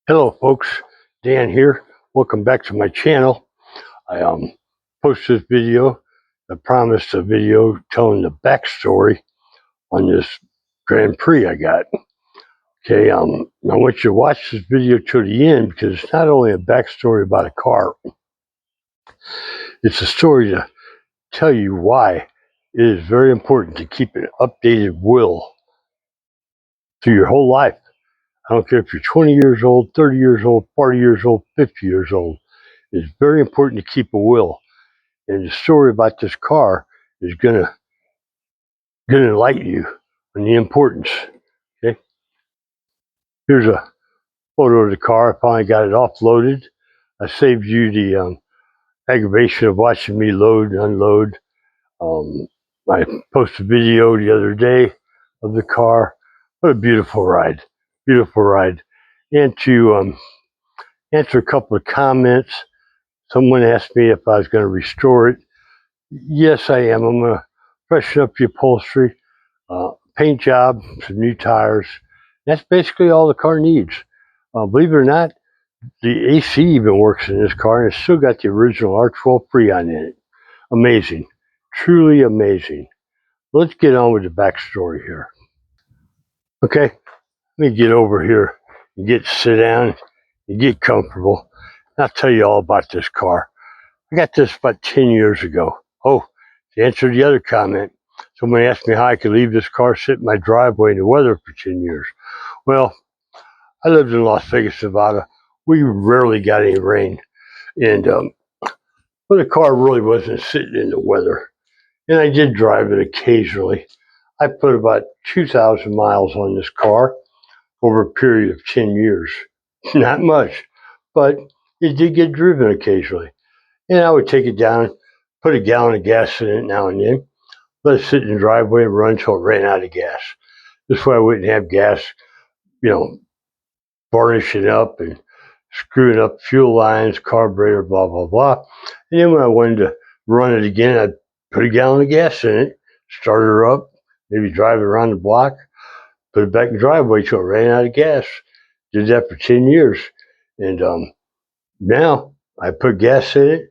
Hello folks, Dan here. Welcome back to my channel. I posted this video. I promised a video telling the backstory on this Grand Prix I got. Okay, I want you to watch this video to the end because it's not only a backstory about a car, it's a story to tell you why it is very important to keep an updated will through your whole life. I don't care if you're 20 years old, 30 years old, 40 years old, 50 years old. It's very important to keep a will. And the story about this car is gonna enlighten you on the importance. Okay, here's a photo of the car. I finally got it offloaded. I saved you the aggravation of watching me load and unload. I posted a video the other day of the car. What a beautiful ride! Beautiful ride. And to answer a couple of comments, someone asked me if I was going to restore it. Yes, I am. I'm going to freshen up the upholstery. Paint job, some new tires. That's basically all the car needs. Believe it or not, the AC even works in this car, and it's still got the original R12 Freon in it. Amazing. Truly amazing. Let's get on with the backstory here. Okay, let me get over here and sit down and get comfortable. I'll tell you all about this car. I got this about 10 years ago. Oh, to answer the other comment, someone asked me how I could leave this car sit in my driveway in the weather for 10 years. Well, I lived in Las Vegas, Nevada. We rarely got any rain. And but the car really wasn't sitting in the weather. And I did drive it occasionally. I put about 2,000 miles on this car over a period of 10 years. Not much, but it did get driven occasionally. And I would take it down, put a gallon of gas in it now and then, let it sit in the driveway and run until it ran out of gas. This way I wouldn't have gas, you know, varnishing up and screwing up fuel lines, carburetor, blah, blah, blah. And then when I wanted to run it again, I'd put a gallon of gas in it, start her up, maybe drive it around the block, put it back in the driveway till it ran out of gas. Did that for 10 years. And now I put gas in it,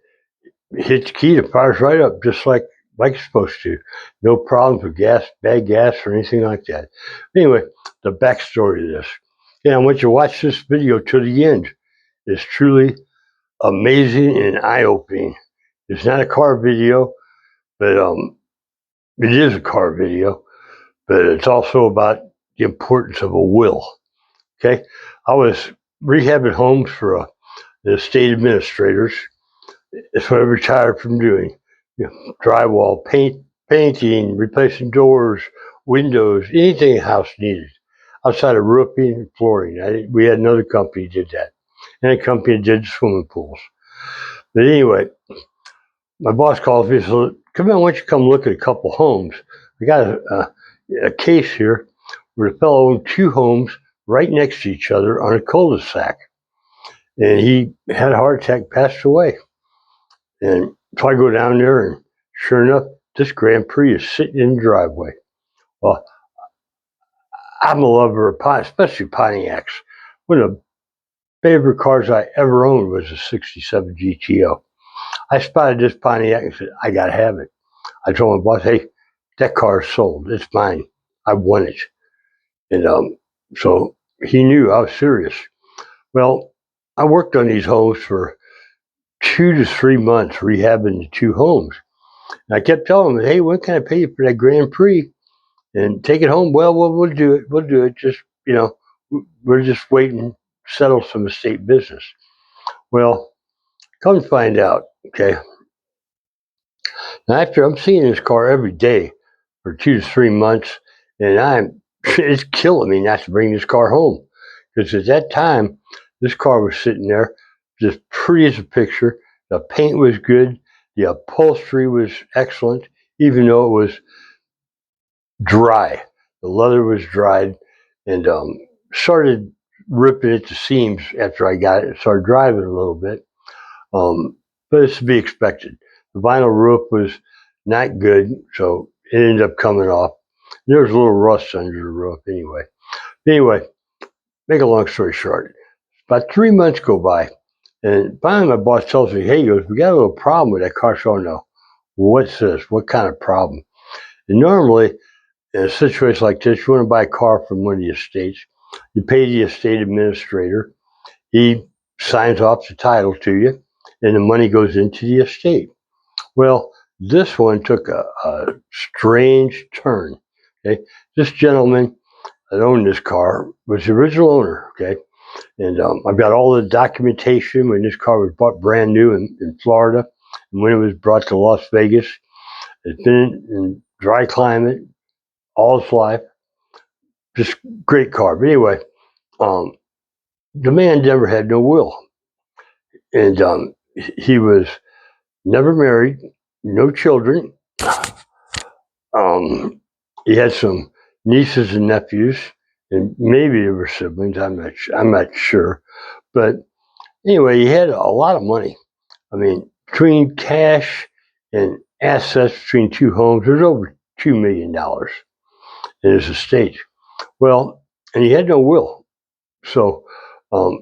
hit the key, it fires right up just like it's supposed to. No problems with gas, bad gas, or anything like that. Anyway, the backstory to this. And I want you to watch this video to the end. It's truly amazing and eye-opening. It's not a car video, but it is a car video, but it's also about the importance of a will. Okay, I was rehabbing homes for the estate administrators. That's what I retired from doing. You know, drywall, painting, replacing doors, windows, anything a house needed. Outside of roofing and flooring, we had another company that did that, and a company that did swimming pools. But anyway, my boss calls me and says, "Come on, why don't you come look at a couple homes? I got a case here where the fellow owned two homes right next to each other on a cul-de-sac, and he had a heart attack, passed away." And so I go down there, and sure enough, this Grand Prix is sitting in the driveway. Well, I'm a lover of especially Pontiacs. One of the favorite cars I ever owned was a '67 GTO. I spotted this Pontiac and said, "I got to have it." I told my boss, "Hey, that car is sold. It's mine. I want it." And so he knew I was serious. Well, I worked on these homes for 2 to 3 months, rehabbing the two homes. And I kept telling him, "Hey, when can I pay you for that Grand Prix and take it home?" "Well, we'll do it. We'll do it. Just, we're just waiting to settle some estate business." Well, come to find out, okay, now after I'm seeing this car every day for 2 to 3 months, and it's killing me not to bring this car home. Because at that time, this car was sitting there just pretty as a picture. The paint was good. The upholstery was excellent, even though it was dry. The leather was dried, and started ripping at the seams after I got it. Started driving a little bit, but it's to be expected. The vinyl roof was not good, so it ended up coming off. There was a little rust under the roof anyway. Anyway, make a long story short, About 3 months go by, and finally my boss tells me, hey, he goes, we got a little problem with that car. So, no, what's this? What kind of problem? And normally, in a situation like this, you want to buy a car from one of the estates. You pay the estate administrator. He signs off the title to you, and the money goes into the estate. Well, this one took a strange turn. Okay, this gentleman that owned this car was the original owner. Okay, and I've got all the documentation when this car was bought brand new in Florida, and when it was brought to Las Vegas. It's been in dry climate all its life. Just great car. But anyway, um, the man never had no will, and he was never married, no children. Um, he had some nieces and nephews, and maybe there were siblings. I'm not sure. But anyway, he had a lot of money. I mean, between cash and assets between two homes, there's over $2 million in his estate. Well, and he had no will. So the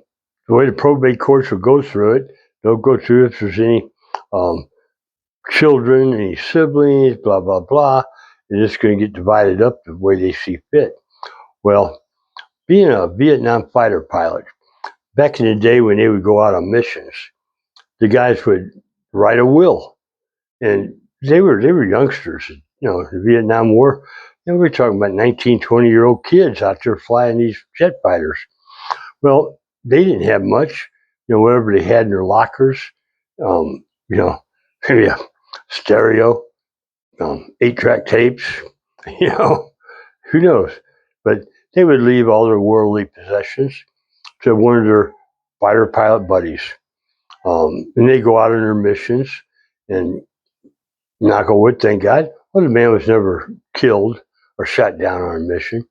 way the probate courts will go through it, they'll go through if there's any um, children, any siblings, blah, blah, blah. And it's going to get divided up the way they see fit. Well, being a Vietnam fighter pilot, back in the day when they would go out on missions, the guys would write a will. And they were youngsters, the Vietnam War. And we're talking about 19, 20-year-old kids out there flying these jet fighters. Well, they didn't have much, whatever they had in their lockers, maybe a stereo, 8-track tapes, who knows? But they would leave all their worldly possessions to one of their fighter pilot buddies. And they go out on their missions, and knock on wood, thank God, well, the man was never killed or shot down on a mission.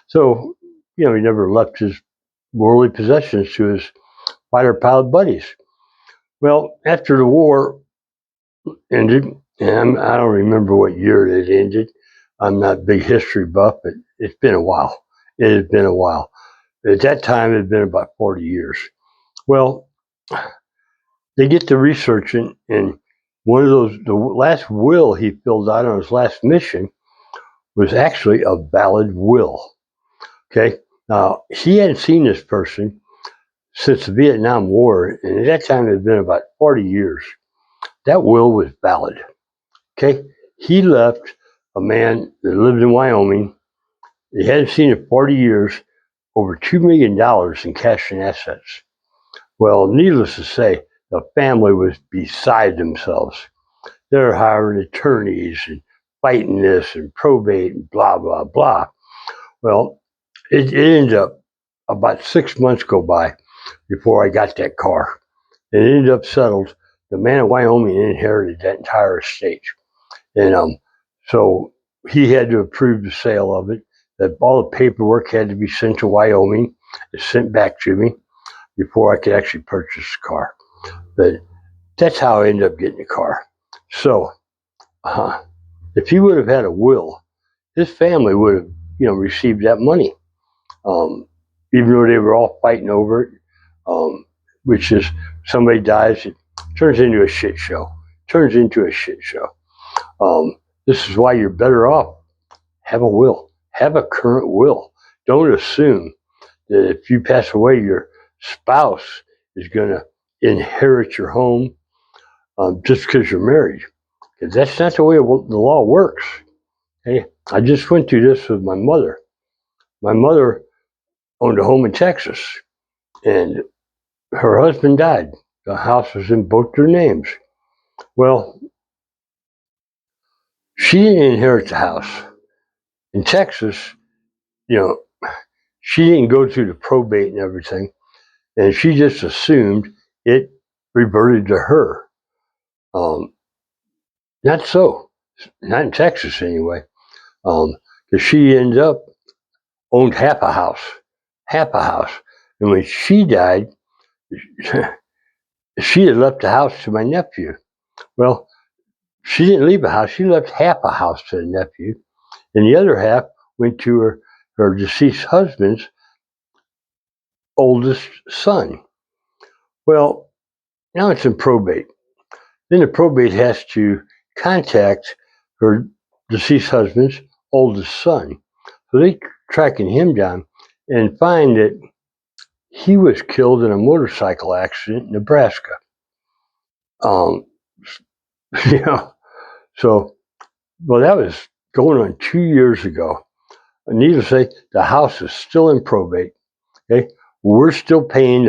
So, he never left his worldly possessions to his fighter pilot buddies. Well, after the war ended, and I don't remember what year it ended. I'm not a big history buff, but it's been a while. It has been a while. At that time, it had been about 40 years. Well, they get to researching, and one of those, the last will he filled out on his last mission was actually a valid will. Okay. Now, he hadn't seen this person since the Vietnam War, and at that time it had been about 40 years. That will was valid. Okay. He left a man that lived in Wyoming. He hadn't seen it 40 years, over $2 million in cash and assets. Well, needless to say, the family was beside themselves. They're hiring attorneys and fighting this and probate and blah, blah, blah. Well, it ended up about 6 months go by before I got that car. It ended up settled. The man in Wyoming inherited that entire estate. And so he had to approve the sale of it. That all the paperwork had to be sent to Wyoming. It's sent back to me before I could actually purchase the car. But that's how I ended up getting the car. So if he would have had a will, his family would have, received that money. Even though they were all fighting over it, which is somebody dies, it turns into a shit show. This is why you're better off. Have a will. Have a current will. Don't assume that if you pass away, your spouse is going to inherit your home just because you're married. Because that's not the way the law works. Okay? I just went through this with my mother. My mother owned a home in Texas, and her husband died. The house was in both their names. Well, she didn't inherit the house. In Texas, she didn't go through the probate and everything, and she just assumed it reverted to her. Not so. Not in Texas, anyway. Because she ended up owned half a house. And when she died, she had left the house to my nephew. Well, she didn't leave a house. She left half a house to the nephew, and the other half went to her deceased husband's oldest son. Well, now it's in probate. Then the probate has to contact her deceased husband's oldest son. So they tracking him down and find that he was killed in a motorcycle accident in Nebraska. Um, you know, so well, that was going on 2 years ago. Needless to say, the house is still in probate. Okay, we're still paying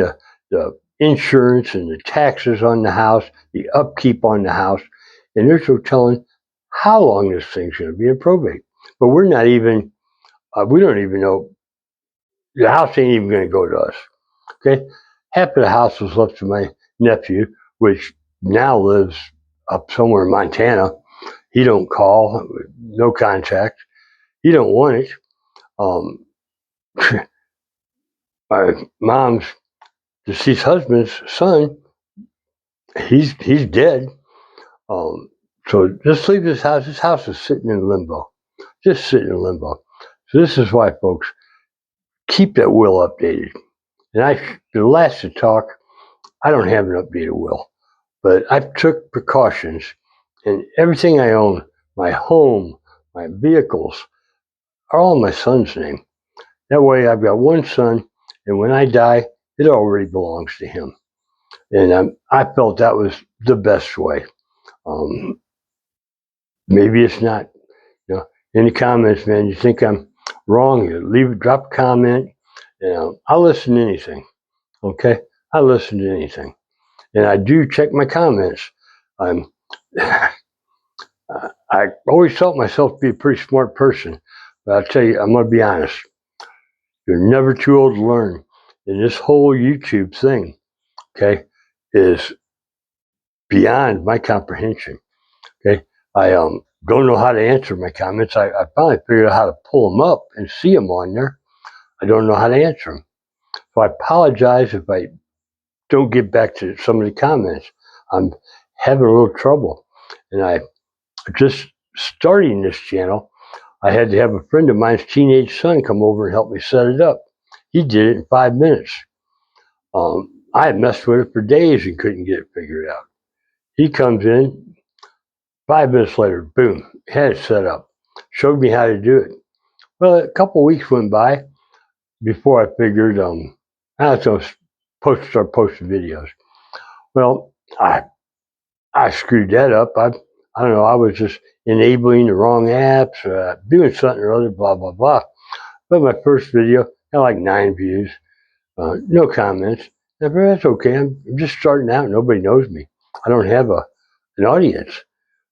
the insurance and the taxes on the house, the upkeep on the house, and they're still telling how long this thing's going to be in probate. But we're not even, we don't even know. The house ain't even going to go to us. Okay, half of the house was left to my nephew, which now lives up somewhere in Montana. He don't call, no contact. He don't want it. Um, my mom's deceased husband's son, he's dead. So just leave this house. This house is sitting in limbo, just sitting in limbo. So this is why, folks, keep that will updated. And the last to talk, I don't have an updated will, but I've took precautions, and everything I own, my home, my vehicles, are all in my son's name. That way, I've got one son, and when I die, it already belongs to him. And I felt that was the best way. Maybe it's not. You know, in the comments, man, you think I'm wrong, you drop a comment. I'll listen to anything. Okay, I listen to anything, and I do check my comments. I'm. I always felt myself to be a pretty smart person, but I'll tell you, I'm gonna be honest. You're never too old to learn, and this whole YouTube thing, okay, is beyond my comprehension. Okay, I don't know how to answer my comments. I finally figured out how to pull them up and see them on there. I don't know how to answer them. So I apologize if I don't get back to some of the comments. I'm having a little trouble. And I just starting this channel, I had to have a friend of mine's teenage son come over and help me set it up. He did it in 5 minutes. I had messed with it for days and couldn't get it figured out. He comes in, 5 minutes later, boom, had it set up. Showed me how to do it. Well, a couple of weeks went by before I figured I was going to start posting videos. Well, I screwed that up. I don't know. I was just enabling the wrong apps, doing something or other, blah blah blah. But my first video had like 9 views, no comments. And that's okay. I'm just starting out. Nobody knows me. I don't have an audience.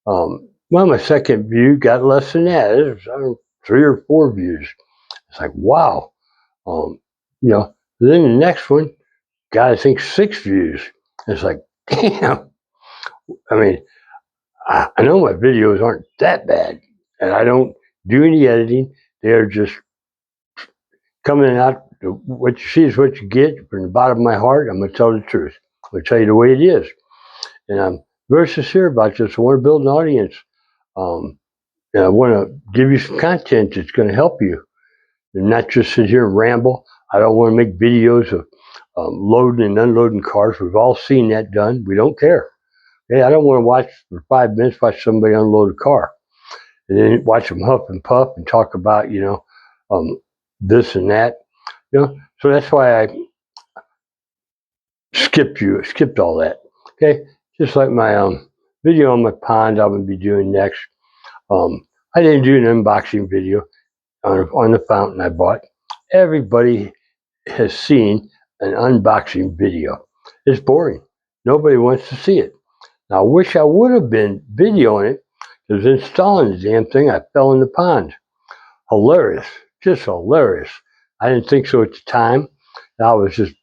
Well, my second view got less than that. It was 3 or 4 views. It's like, wow. You know, then the next one got, I think, 6 views. It's like, damn. I mean, I know my videos aren't that bad, and I don't do any editing. They're just coming out. What you see is what you get. From the bottom of my heart, I'm going to tell the truth. I'm going to tell you the way it is. And I'm very sincere about this. I want to build an audience. And I want to give you some content that's going to help you, and not just sit here and ramble. I don't want to make videos of loading and unloading cars. We've all seen that done. We don't care. Hey, I don't want to watch for 5 minutes, watch somebody unload a car, and then watch them huff and puff and talk about, this and that. So that's why I skipped all that. Okay, just like my video on my pond, I'm gonna be doing next. I didn't do an unboxing video on the fountain I bought. Everybody has seen an unboxing video. It's boring. Nobody wants to see it. Now, I wish I would have been videoing it, because installing the damn thing, I fell in the pond. Hilarious. Just hilarious. I didn't think so at the time. I was just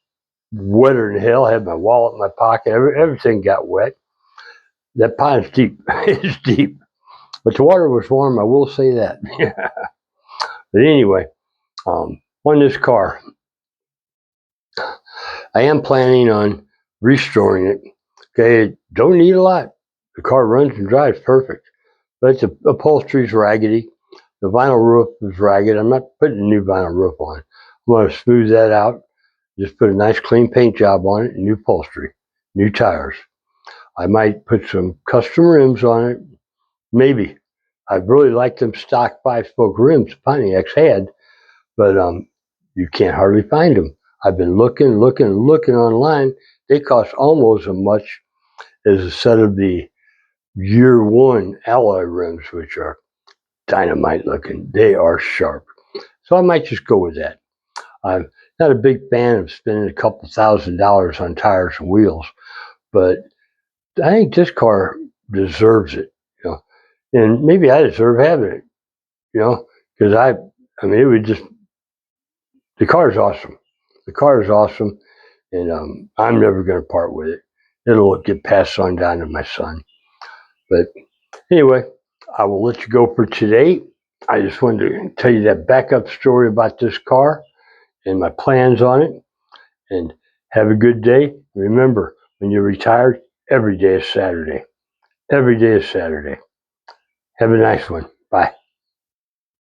wetter than hell. I had my wallet in my pocket. Everything got wet. That pond's deep. It's deep. But the water was warm, I will say that. But anyway, on this car, I am planning on restoring it. Okay, don't need a lot. The car runs and drives perfect. But the upholstery's raggedy. The vinyl roof is ragged. I'm not putting a new vinyl roof on. I'm going to smooth that out. Just put a nice clean paint job on it, new upholstery, new tires. I might put some custom rims on it, maybe. I really like them stock 5-spoke rims Pontiacs had, but you can't hardly find them. I've been looking online. They cost almost as much as a set of the year one alloy rims, which are dynamite looking. They are sharp. So I might just go with that. I'm not a big fan of spending a couple $1,000s on tires and wheels, but I think this car deserves it, you know. And maybe I deserve having it, you know, because I mean, it would just, the car is awesome. The car is awesome, and I'm never going to part with it. It'll get passed on down to my son. But anyway, I will let you go for today. I just wanted to tell you that backup story about this car and my plans on it. And have a good day. Remember, when you're retired, every day is Saturday. Every day is Saturday. Have a nice one. Bye.